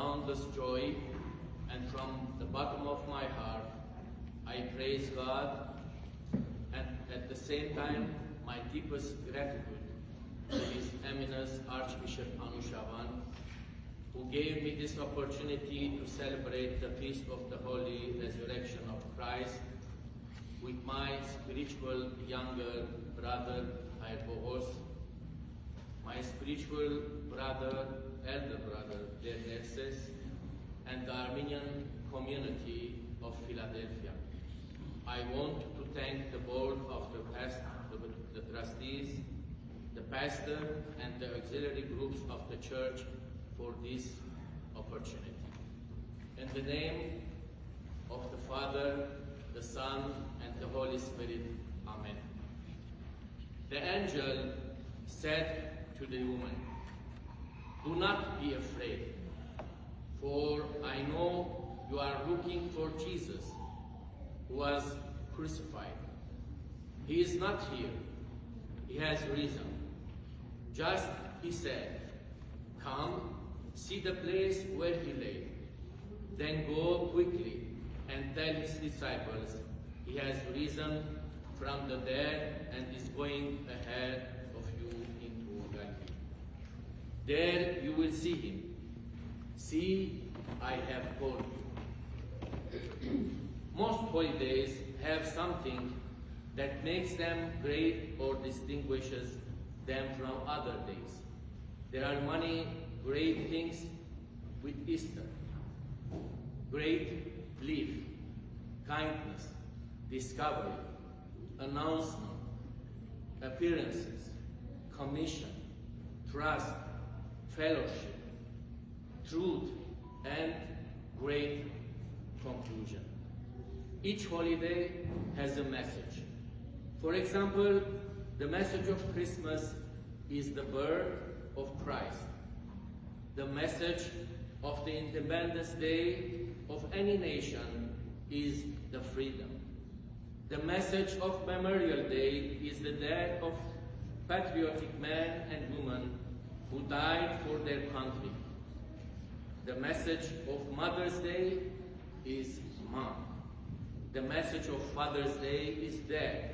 boundless joy, and from the bottom of my heart, I praise God, and at the same time, my deepest gratitude to His Eminence Archbishop Anushavan, who gave me this opportunity to celebrate the Feast of the Holy Resurrection of Christ with my spiritual younger brother, Airbohos, my spiritual brother, elder brother, Derneses, and the Armenian community of Philadelphia. I want to thank the board of the trustees, the pastor, and the auxiliary groups of the church for this opportunity. In the name of the Father, the Son, and the Holy Spirit, Amen. The angel said to the woman, "Do not be afraid, for I know you are looking for Jesus, who was crucified. He is not here. He has risen. Just he said, come, see the place where he lay. Then go quickly and tell his disciples, he has risen from the dead and is going ahead of you into Galilee. There you will see him. See, I have told you." Most holidays have something that makes them great or distinguishes them from other days. There are many great things with Easter. Great belief, kindness, discovery, announcement, appearances, commission, trust, fellowship, truth, and great conclusion. Each holiday has a message. For example, the message of Christmas is the birth of Christ. The message of the Independence Day of any nation is the freedom. The message of Memorial Day is the death of patriotic men and women who died for their country. The message of Mother's Day is Mom. The message of Father's Day is death.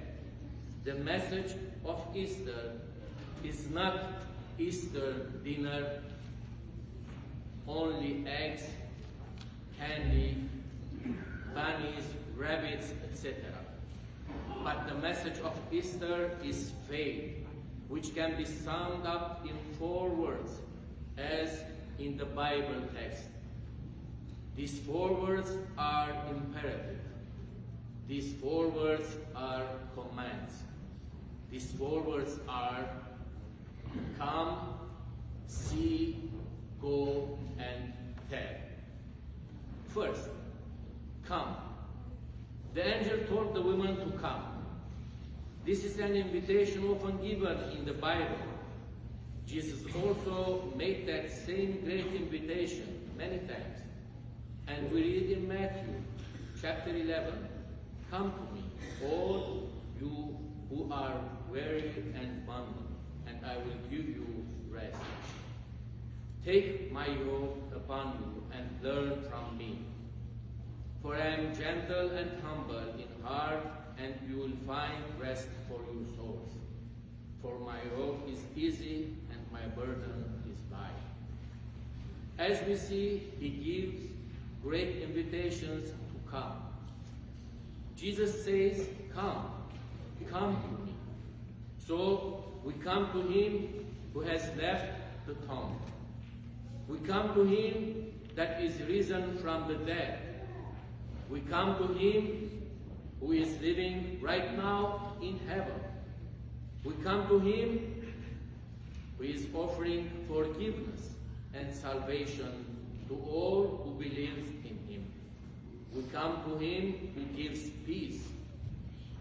The message of Easter is not Easter dinner, only eggs, candy, bunnies, rabbits, etc. But the message of Easter is faith, which can be summed up in 4 words, as in the Bible text. These 4 words are imperative. These 4 words are commands. These 4 words are come, see, go, and tell. First, come. The angel told the woman to come. This is an invitation often given in the Bible. Jesus also made that same great invitation many times. And we read in Matthew chapter 11, "Come to me, all you who are weary and bundled, and I will give you rest. Take my yoke upon you and learn from me. For I am gentle and humble in heart, and you will find rest for your souls. For my yoke is easy and my burden is light." As we see, he gives great invitations to come. Jesus says, come to me. So we come to him who has left the tomb. We come to him that is risen from the dead. We come to him who is living right now in heaven. We come to him who is offering forgiveness and salvation to all who believes in him. We come to him who gives peace.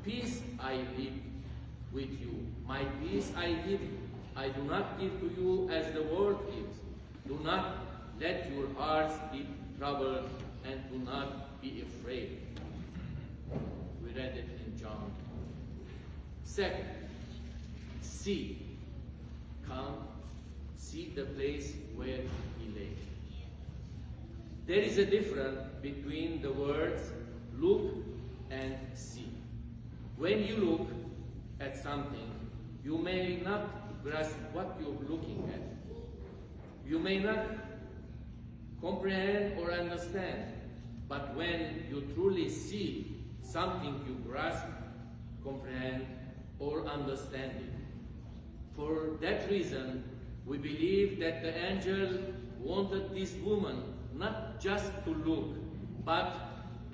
Peace I leave with you. My peace I give you. I do not give to you as the world gives. Do not let your hearts be troubled and do not be afraid. We read it in John. Second, see. Come, see the place where he lay. There is a difference between the words look and see. When you look at something, you may not grasp what you're looking at. You may not comprehend or understand, but when you truly see something, you grasp, comprehend, or understand it. For that reason, we believe that the angel wanted this woman not just to look, but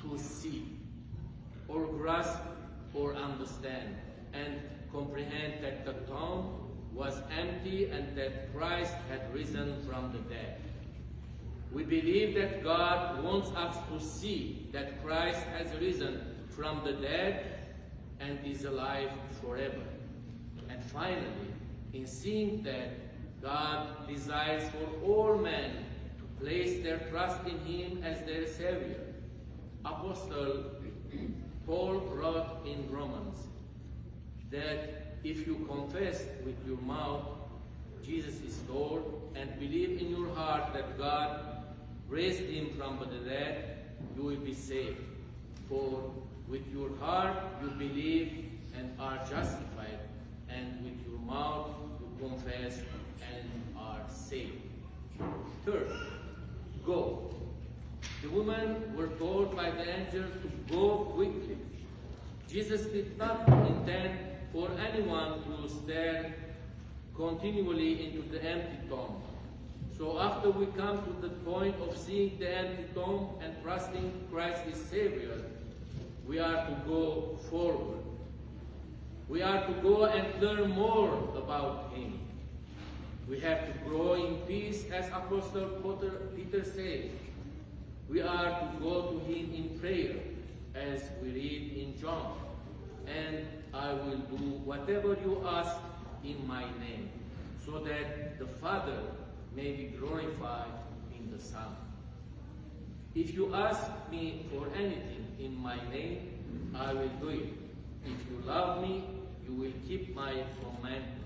to see, or grasp, or understand, and comprehend that the tomb was empty and that Christ had risen from the dead. We believe that God wants us to see that Christ has risen from the dead and is alive forever. And finally, in seeing that, God desires for all men to place their trust in Him as their Savior. Apostle Paul wrote in Romans that if you confess with your mouth Jesus is Lord and believe in your heart that God raised Him from the dead, you will be saved. For with your heart you believe and are justified, and with your mouth you confess and are saved. Third, go. The women were told by the angel to go quickly. Jesus did not intend for anyone to stare continually into the empty tomb. So after we come to the point of seeing the empty tomb and trusting Christ as Savior, we are to go forward. We are to go and learn more about Him. We have to grow in peace, as Apostle Peter says. We are to go to Him in prayer, as we read in John. And I will do whatever you ask in my name, so that the Father may be glorified in the Son. If you ask me for anything in my name, I will do it. If you love me, you will keep my commandments.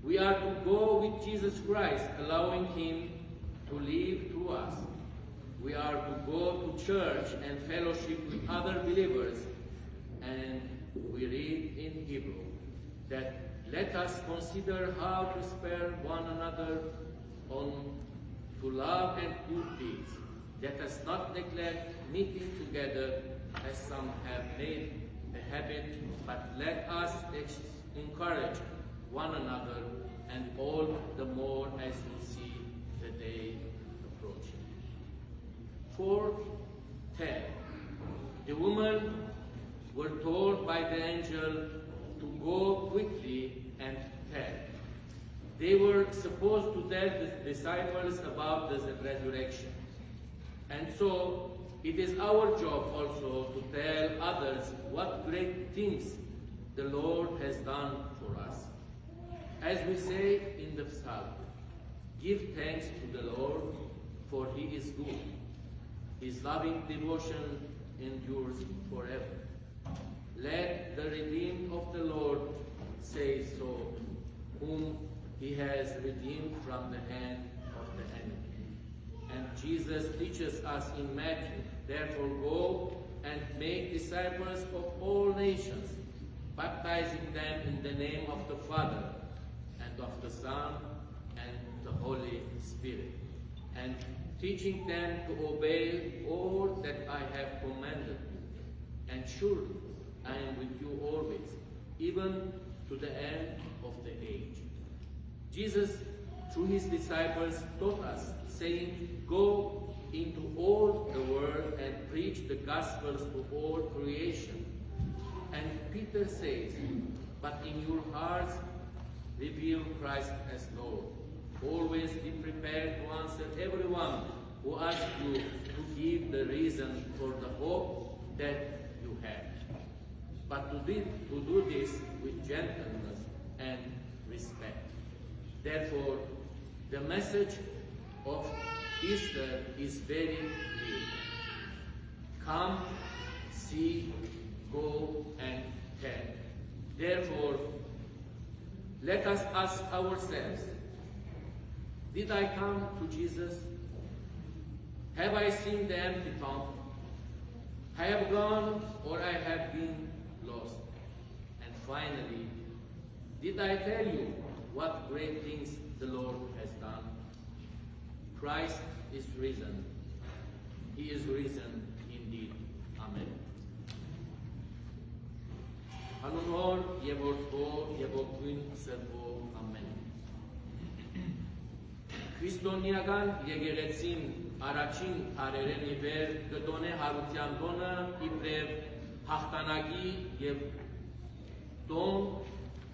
We are to go with Jesus Christ, allowing Him to live through us. We are to go to church and fellowship with other believers. And we read in Hebrew that let us consider how to spare one another on to love and good deeds. Let us not neglect meeting together as some have made a habit, but let us encourage one another, and all the more as we see the day approaching. 4:10. The women were told by the angel to go quickly and tell. They were supposed to tell the disciples about the resurrection. And so it is our job also to tell others what great things the Lord has done for us. As we say in the psalm, give thanks to the Lord, for He is good. His loving devotion endures forever. Let the redeemed of the Lord say so, whom He has redeemed from the hand of the enemy. And Jesus teaches us in Matthew, therefore go and make disciples of all nations, baptizing them in the name of the Father, and of the Son, and the Holy Spirit, and teaching them to obey all that I have commanded you. And surely I am with you always, even to the end of the age. Jesus, through His disciples, taught us, saying, go into all the world and preach the gospels to all creation. And Peter says, but in your hearts reveal Christ as Lord. Always be prepared to answer everyone who asks you to give the reason for the hope that you have. But to do this with gentleness and respect. Therefore, the message of Easter is very clear. Come, see, go, and tell. Therefore, let us ask ourselves, did I come to Jesus? Have I seen the empty tomb? I have gone or I have been lost. And finally, did I tell you what great things the Lord has done? Christ is risen. He is risen indeed. Amen. Հանունոր եւ Որդու եւ Ոգին Սրբո ամեն։ Քրիստոնեական եկեղեցին առաջին տարերեն ի վեր կդոնե հարության տոնը իբրև հաղթանակի եւ տոն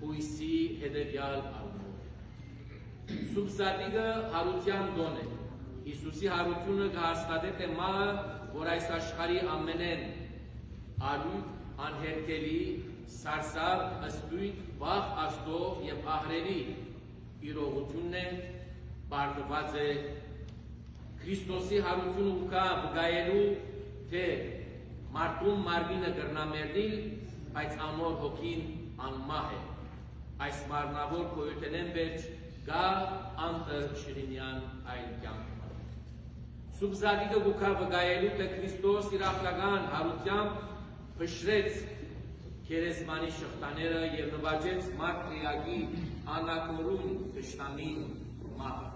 հույսի հետեւյալ առումով։ Սուբսատիկը հարության տոն է։ Հիսուսի հարությունը կհաստատե թե մահը, որ այս աշխարհի ամենեն արույտ, անհերքելի, սարսափ, ըստույտ, վախ Աստծո եւ ահրերի իրողությունն է, բարգված է Քրիստոսի հարությունը ուկա վկայելու, թե մարդուն մարմինը կրնամերնիլ, բայց անոր հոգին անմահ է։ Այս մարմնավոր գոյութենեն վերջ գա անտը շիրինյան այլ կյանք։ Սուբզադիկը ուկա վկայելու, թե Քրիստոս իր աղտական հարությամբ փշրեց Քերեսմանի շղթաները եւ նվաճեց Մարտրիագի անակորուն թշնամին մահը։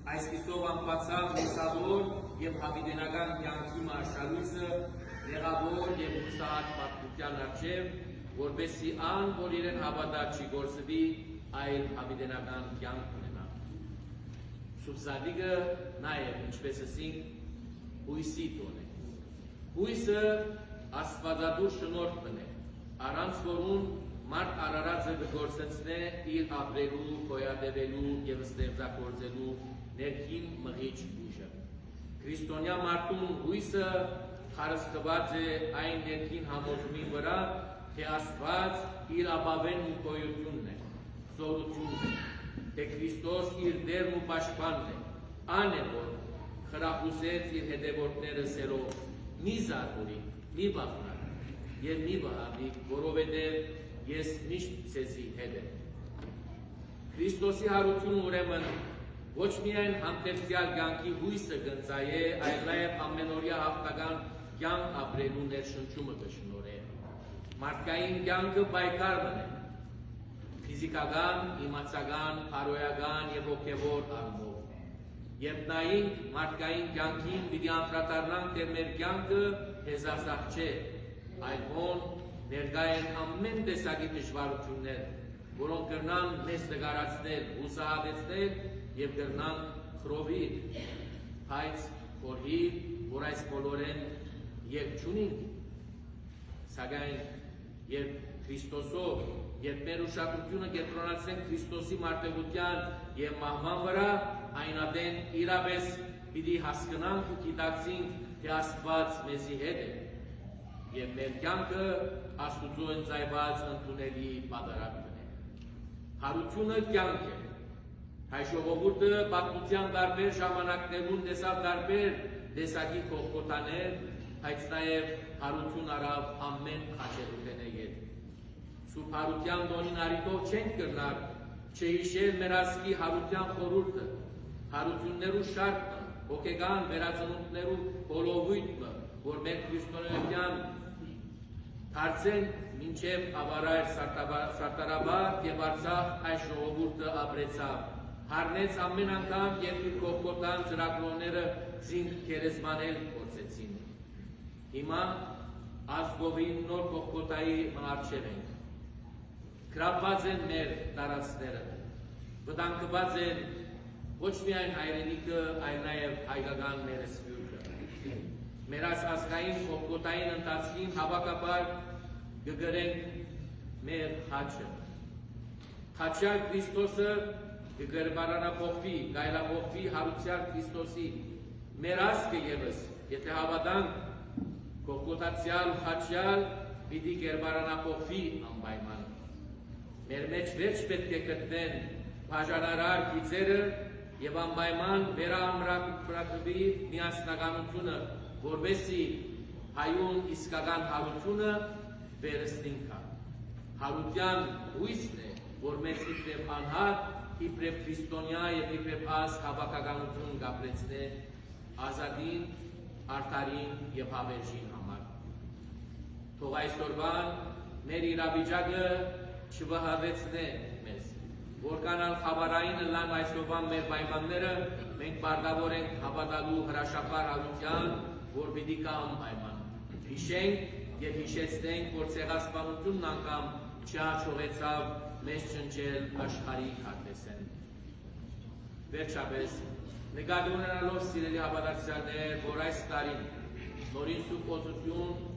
Այսպիսով անբացավ լուսավոր եւ հավիտենական կյանքի մարշալույսը դեղավոր եւ հուսահատ պատմության առջեւ, որպեսզի ան, որ իրեն հավատալ չի գործվի, այլ հավիտենական կյանք ունենա։ Սուբզադիկը նաեւ, ինչպես ասենք, հույսի տոն է։ Հույսը աստվածադուր շնորհքն է, առանց որուն մարդ արարածը կգործեցնե իր ապրելու, գոյատևելու եւ ստեղծագործելու ներքին մղիչ ուժը։ Քրիստոնյա մարդուն հույսը խարսխված է այն ներքին համոզումի վրա, թե Աստված իր ապավեն ու գոյությունն է, զորությունն է, թե Քրիստոս իր դերն ու պաշտպանն է, ան է, որ խրախուսեց իր հետևորդները սերով, մի զարհուրի, մի բախնակ եւ մի վհատիկ, որովհետեւ ես միշտ ցեզի հետ եմ։ Քրիստոսի հարությունը ուրեմն ոչ միայն համտեսյալ կյանքի հույսը գնծայե, այլ նաեւ ամենօրյա հաղթական կյանք ապրելու ներշնչումը կշնորհե։ Մարդկային կյանքը պայքարն է, ֆիզիկական, իմացական, բարոյական եւ հոգեվոր առումով։ Երբ նայենք մարդկային կյանքին, պիտի անդրադառնանք, թե մեր կյանքը հեզասախ չէ, այլ ոնց ներկա են ամեն տեսակի դժվարություններ, որոնք կրնան մեզ նկարացնել, հուսահատեցնել եւ կրնան խրովիլ, բայց խորհիլ, որ այս բոլորեն երբ չունենք, սակայն երբ Քրիստոսով, երբ մեր ուշադրությունը կենտրոնացնենք Քրիստոսի մարտավարության եւ մահվան վրա, այնադեն իրապես պիտի հասկանանք ու գիտակցենք, թե Աստված մեզի հետ է եւ մեր կյանքը Աստծո ընծայված ընդունելի պատարագն է։ Հարությունը կյանք է։ Հայ ժողովուրդը պատմության տարբեր ժամանակներում տեսավ տարբեր տեսակի կողքոտաներ, բայց նաեւ հարություն արավ ամեն խաչելուտենե հետ։ Սուրբ հարության տոնին արիտով չենք կրնար չհիշել մեր ազգի հարության խորհուրդը, հարություններու շարքը, հոգեգան վերածնունդներու բոլովույթը, որ մեր քրիստոնեական դարձեն մինչև ավարայր սարտարաբար եւ Արցախ այս ժողովուրդը ապրեցավ, հարնեց ամեն անգամ, երբ իր կողքոտան ծրագրոնները զինք քերեսմանել գործեցին։ Հիմա ազգովին նոր կողքոտայի մնարչև ենք։ Գրավված են մեր տարածքները, վտանգված են ոչ միայն հայրենիքը, այլ նաեւ հայկական մեր սփյուռքը։ Մեր ազգային կողքոտային ընթացքին հավաքաբար կգրենք մեր խաչը։ Խաչյալ Քրիստոսը կգրբարանափոխվի, գայլափոխվի հարության Քրիստոսի։ Մեր ազգը ևս, եթե հավատանք, կողքոտացյալ խաչյալ պիտի գերբարանափոխվի անպայման։ Մեր մեջ վերջ պետք է գտնեն բաժանարար գիծերը եւ անպայման վերամրագրվի միասնականությունը, որովհետեւ հայուն իսկական հարությունը վերստինքա։ Հարության հույսն է, որ մեզ իբրև անհատ, իբրև քրիստոնյա եւ իբրև ազգ հավաքականություն կապրեցնե ազատին, արդարին եւ հավերժին համար։ Թող այսօրվան մեր իրավիճակը չվհարվեցնե մեզ, որքանալ խաբարային լան այսօրվան մեր պայմանները, մենք պարտավոր ենք հավատալու հրաշապար արության, որ պիտի կամ պայման։ Հիշենք եւ հիշեցնենք, որ ցեղասպանությունն անգամ չհաջողեցավ մեզ ճնճել աշխարհի քարտեզեն։ Վերջապես, նկատի ունենալով սիրելի հավատացյալներ, որ այս տարին նորին սուբոթություն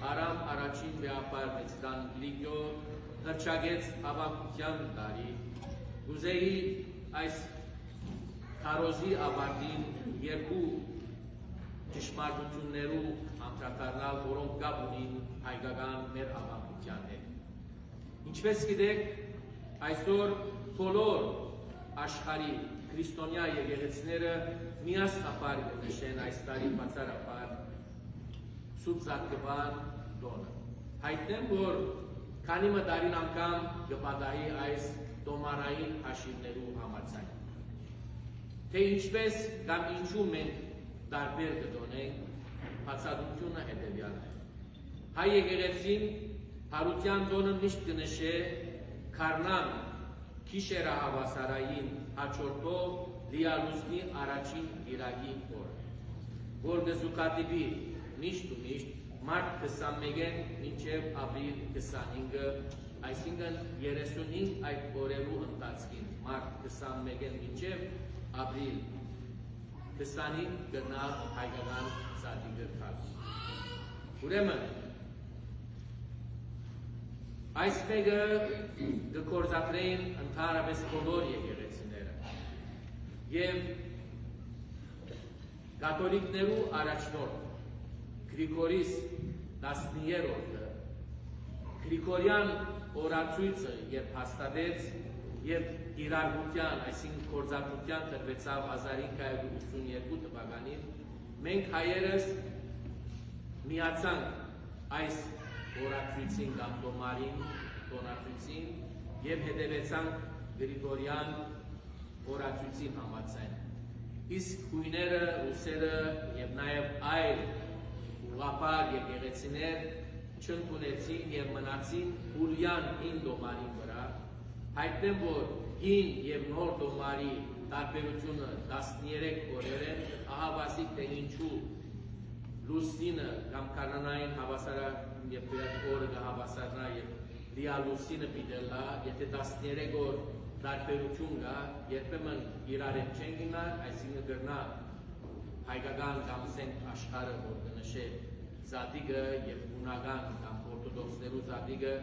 Արամ առաջին վեապար մեծդան լիգյո հրճագեց հավաքության տարի, ուզեի այս քարոզի ավարտին երկու ճշմարտություններու անդրադառնալ, որոնք կապ ունին հայկական մեր հավաքության հետ։ Ինչպես գիտեք, այսօր բոլոր աշխարհի քրիստոնյա եկեղեցիները միասնաբար կնշեն այս տարի բացառապես Սուրբ Զատկվան տոնը։ Հայտնեմ, որ քանի մտարին անգամ կպատահի այս տոմարային հաշիվներու համաձայն։ Թե ինչպես կամ ինչու մենք տարբեր կտոնենք, բացատրությունը հետևյալն է։ Հայ եկեղեցին հարության տոնը միշտ կնշե քարնան գիշերահավասարային հաջորդող լիալուսնի առաջին գիրակի օր, որ կզուգադիպի միշտ ու միշտ մարտ 21-ին մինչև ապրիլ 25-ը, այսինքն 35 այդ օրերու ընթացքին, մարտ 21-ին մինչև ապրիլ 25 գտնա հայկական Զատիկը քար։ Ուրեմն, այս մեկը կգործադրեին ընդհանրապես բոլոր եկեղեցիները եւ կաթոլիկներու առաջնորդ Գրիգորիս 13-րդը Գրիգորյան օրացույցը երբ հաստատեց եւ իրարգության, այսինքն գործադրության տրվեցավ 1582 թվականին, մենք հայերս միացանք այս օրացույցին կամ տոնացույցին եւ հետևեցանք Գրիգորյան օրացույցին համաձայն։ Իսկ հույները, ռուսերը եւ նաեւ այլ ուղղափառ եկեղեցիներ չընդունեցին եւ մնացին Հուլյան 9 դոմարի վրա, հայտնեմ, որ 9 եւ նոր դոմարի տարբերությունը 13 օրեր են, ահավասիկ թե ինչու լուսինը կամ կանանային հավասարան եւ օրը կհավասարնա եւ լիալուսինը պիտելա, եթե 13 օր տարբերություն կա, երբեմն իրար հետ չեն գնար, այսինքն գրնա հայկական կամ սենք աշխարհը, որ կնշե Զատիկը եւ հունական կամ օրթոդոքսներու Զատիկը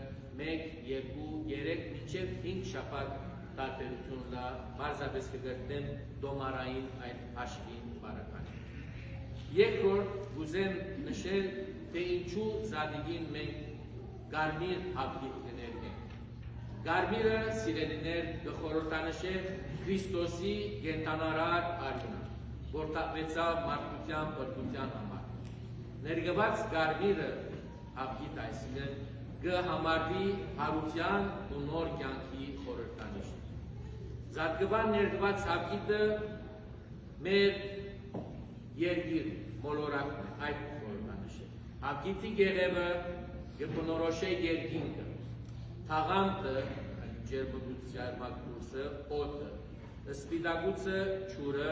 1, 2, 3 մինչեւ 5 շաբաթ տարբերություն կա, բարձրապես կգտնեն դոմարային այդ հաշվին բարակային։ Երկրորդ կուզեմ նշել, թե ինչու Զատիկին մենք կարմիր հապկիտ կներգենք։ Կարմիրը սիրելիներ կխորհրդանշե Քրիստոսի կենտանարար արյունը, որ տապվեցավ մարդկության բրդության համար։ Ներգված կարմիրը հապկիտ այսինքն կհամարվի հարության ու նոր կյանքի խորհրդանիշ։ Զատկվան ներգված հապկիտը մեր երկիր մոլորակն է, այդ խորհրդանիշ է։ Հապկիտի գեղևը կբնորոշե երկինքը, թաղանտը, ջերմագուցը, օդը, սպիտակուցը, ջուրը,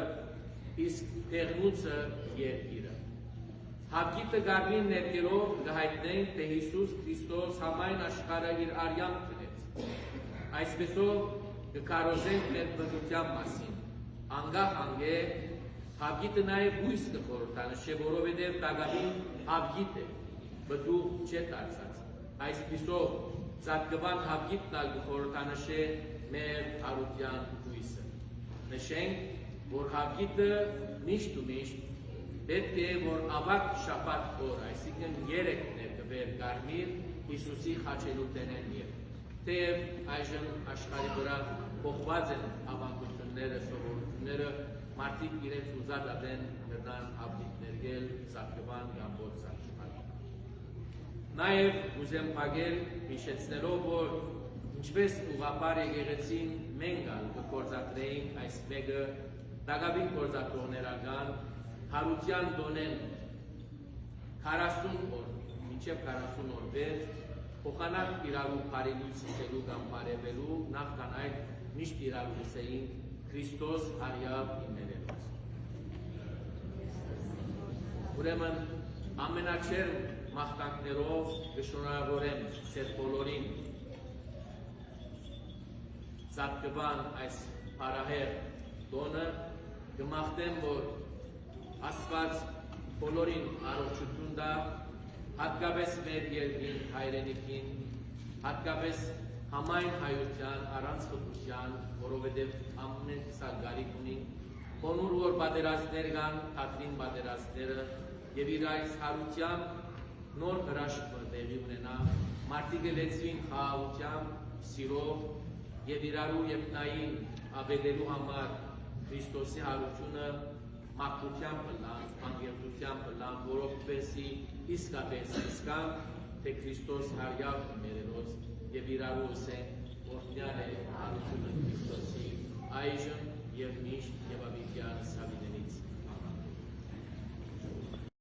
իսկ տեղնուցը երկիրը։ Հապկիտը կարմիր ներկերով կհայտնենք, թե Հիսուս Քրիստոս համայն աշխարհը իր արյամբ դրեց։ Այսպեսով կքարոզենք մեր բնության մասին։ Անգախ անգե հապկիտը նաև հույս կխորհրդանշե, որովհետև տագավին հապկիտ է, բդուղ չէ դարձած։ Այսպեսով Զատկվան հապկիտն ալ կխորհրդանշե մեր հարության հույսը։ Նշենք, որ հապկիտը միշտ ու միշտ պետք է, որ ավակ շաբաթ օր, այսինքն 3 ներկվեր կարմիր Հիսուսի խաչելուտենեն եւ։ Թեև այժմ աշխարհի վրա փոխված են ավանդությունները, սովորությունները, մարդիկ իրենց ուզած ադեն կրնան հապկիտ ներգել Զատկվան կամ ոչ Զատկվան։ Նաև ուզեմ փակել հիշեցնելով, որ ինչպես ուղղափառ եկեղեցին մենք կգործադրեինք այս մեկը դակավին գործադրողներական հարության դոնեն 40 օր, մինչև 40 օր վեր, փոխանակ իրարու բարելույց սելու կամ բարևելու, նախքան այդ միշտ իրարու լսեին Քրիստոս արյավ իներելոց։ Ուրեմն ամենաչեր մաղթանքներով կշնորհավորեմ ձեր բոլորին ծաղկվան այս բարահեր տոնը, կմաղթեմ, որ Աստված բոլորին առողջություն տա, հատկապես մեր երկրին հայրենիքին, հատկապես համայն հայության առանց խտության, որովհետև ամեն սարգարիք ունի, Հոնուր որ պատերազմներ կան, թատրին պատերազմները եւ իր այս հարությամբ նոր հրաշքը տեղի ունենա, մարդիկ լեցվին խաղաղությամբ, սիրով եւ իրարու եւ նային աբեդելու համար Քրիստոսի հարությունը մաքրությամբ լան, անգերտությամբ լան, որովհետեւ իսկապես իսկան, թե Քրիստոս հարյավ ներելոց եւ իրարու ասեն օրհնյալ է հարությունը Քրիստոսի այժմ եւ միշտ եւ ավիտյան սավիդենից